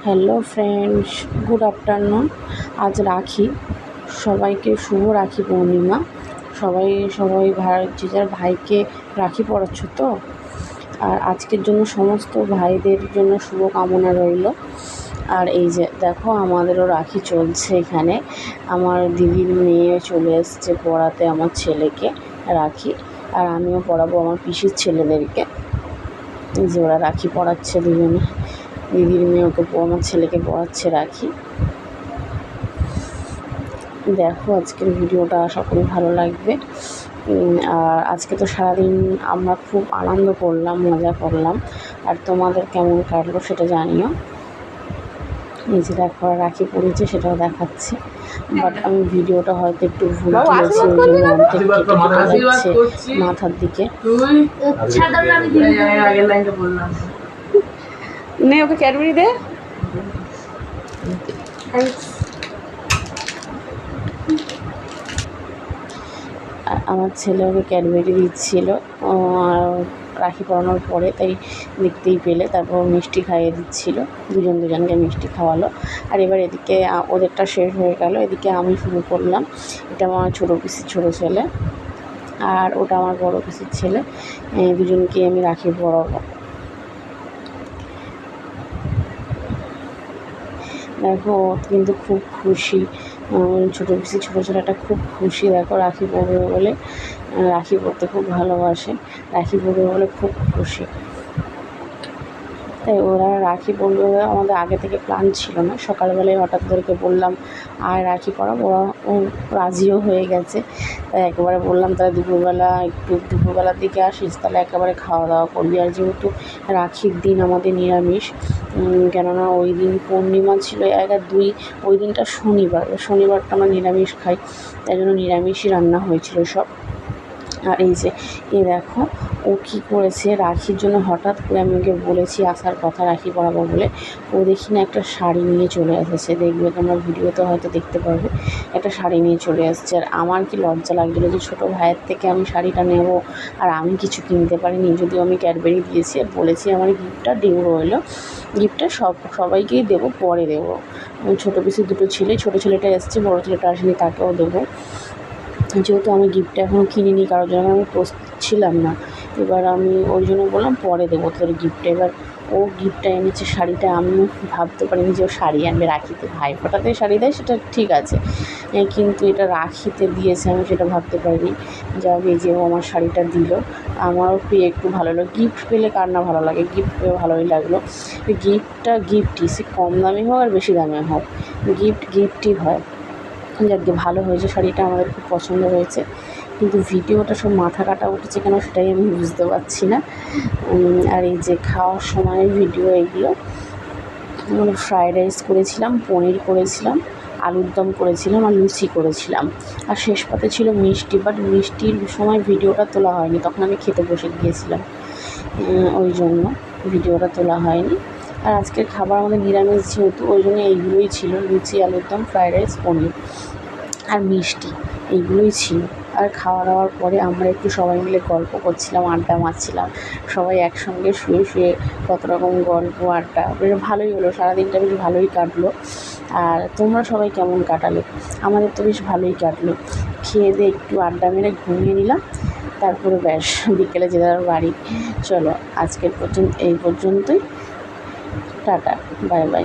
Hello friends, good afternoon. আজ রাখি, সবাইকে শুভ রাখি পূর্ণিমা। সবাই যে যার ভাইকে রাখি পরাচ্ছ তো। আর আজকের জন্য সমস্ত ভাইদের জন্য শুভ কামনা রইল। আর এই যে দেখো, আমাদেরও রাখি চলছে এখানে। আমার দিদির মেয়ে চলে এসছে পড়াতে আমার ছেলেকে রাখি, আর আমিও পড়াবো আমার পিসির ছেলেদেরকে। এই যে ওরা রাখি পরাচ্ছে দুজনে, দিদির মেয়ে ওকে আমার ছেলেকে পড়াচ্ছে রাখি। দেখো আজকের ভিডিওটা আশা করি ভালো লাগবে। আর আজকে তো সারাদিন আমরা খুব আনন্দ করলাম, মজা করলাম। আর তোমাদের কেমন কাটলো সেটা জানিও। এই যে দেখো রাখি পড়েছে, সেটাও দেখাচ্ছি। বাট আমি ভিডিওটা হয়তো একটু ভুল তুলেছি, ওই জন্য অর্ধেক কেটে যাচ্ছে মাথার দিকে। নে ওকে ক্যাডবেরি দে। আমার ছেলে ওকে ক্যাডবেরি দিচ্ছিল রাখি পরানোর পরে, তাই দেখতেই পেলে। তারপর মিষ্টি খাইয়ে দিচ্ছিল, দুজনকে মিষ্টি খাওয়ালো। আর এবার এদিকে ওদেরটা শেষ হয়ে গেল, এদিকে আমি শুরু করলাম। এটা আমার ছোটো পিসির ছোটো ছেলে, আর ওটা আমার বড় পিসির ছেলে। দুজনকে আমি রাখি পরাবো। দেখো কিন্তু খুব খুশি, ছোটো পিসি ছোটো ছেলেটা খুব খুশি। দেখো রাখি পরবে বলে, রাখি পরতে খুব ভালোবাসে, রাখি পরবে বলে খুব খুশি। তাই ওরা রাখি পরবে, আমাদের আগে থেকে প্ল্যান ছিল না। সকালবেলায় হঠাৎ ওদেরকে বললাম আর রাখি পরাবো, ওরা রাজিও হয়ে গেছে। তাই একেবারে বললাম তাহলে দুপুরবেলার দিকে আসিস, তাহলে একেবারে খাওয়া দাওয়া করবি। আর যেহেতু রাখির দিন আমাদের নিরামিষ, কেননা ওই দিন পূর্ণিমা ছিল 1 আর 2, ওই দিনটা শনিবারটা আমরা নিরামিষ খাই, তাই জন্য নিরামিষই রান্না হয়েছিল সব। আর এই যে দেখো ও কী করেছে, রাখির জন্য হঠাৎ করে আমি ওকে বলেছি আসার কথা রাখি পরাবো বলে, ও দেখি না একটা শাড়ি নিয়ে চলে এসেছে। দেখবে তোমরা ভিডিওতে হয়তো দেখতে পারবে, একটা শাড়ি নিয়ে চলে এসেছে। আর আমার কি লজ্জা লাগছিলো যে ছোটো ভাইয়ের থেকে আমি শাড়িটা নেব, আর আমি কিছু কিনতে পারিনি। যদিও আমি ক্যাডবেরি দিয়েছি আর বলেছি আমার গিফটটা ডিউ রইলো, গিফটটা সবাইকেই দেবো, পরে দেবো। ছোটো পিসি দুটো ছেলে, ছোটো ছেলেটা এসছে, বড়ো ছেলেটা আসেনি, তাকেও দেবো। যেহেতু আমি গিফটটা এখনও কিনিনি, কারোর জন্য আমি প্রস্তুত ছিলাম না। এবার আমি ওই জন্য বললাম পরে দেবো তোর গিফটটা। এবার ও গিফটটা এনেছে, শাড়িটা। আমিও ভাবতে পারিনি যে ও শাড়ি আনবে রাখিতে। ভাইফোঁটাতে শাড়ি দেয় সেটা ঠিক আছে, কিন্তু এটা রাখিতে দিয়েছে, আমি সেটা ভাবতে পারিনি। যাক, এই যে ও আমার শাড়িটা দিল, আমারও পেয়ে একটু ভালো লাগলো। গিফট পেলে কার না ভালো লাগে, গিফট পেয়ে ভালোই লাগলো। গিফটটা গিফটই, সে কম দামি হোক আর বেশি দামি হোক, গিফটই হয়। যাকে ভালো হয়েছে, শাড়িটা আমাদের খুব পছন্দ হয়েছে। কিন্তু ভিডিওটা সব মাথা কাটা উঠেছে কেন সেটাই আমি বুঝতে পারছি না। আর এই যে খাওয়ার সময় ভিডিও এগুলো, আমরা ফ্রায়েড রাইস করেছিলাম, পনির করেছিলাম, আলুর দম করেছিলাম, আর লুচি করেছিলাম। আর শেষ পাতে ছিল মিষ্টি, বাট মিষ্টির সময় ভিডিওটা তোলা হয়নি, তখন আমি খেতে বসে গিয়েছিলাম, ওই জন্য ভিডিওটা তোলা হয়নি। আর আজকের খাবার আমাদের নিরামিষ যেহেতু, ওই জন্য এইগুলোই ছিল, লুচি, আলুর দম, ফ্রায়েড রাইস, পনির আর মিষ্টি, এইগুলোই ছিল। আর খাওয়া দাওয়ার পরে আমরা একটু সবাই মিলে গল্প করছিলাম, আড্ডা মারছিলাম, সবাই একসঙ্গে শুয়ে কত রকম গল্প আড্ডা, বেশ ভালোই হলো। সারাদিনটা বেশ ভালোই কাটলো। আর তোমরা সবাই কেমন কাটালে? আমাদের তো বেশ ভালোই কাটলো। খেয়ে দিয়ে একটু আড্ডা মেরে ঘুমিয়ে নিলাম, তারপরে ব্যাস বিকেলে যে যার বাড়ি। চলো আজকের এই পর্যন্তই, টাটা, বাই বাই।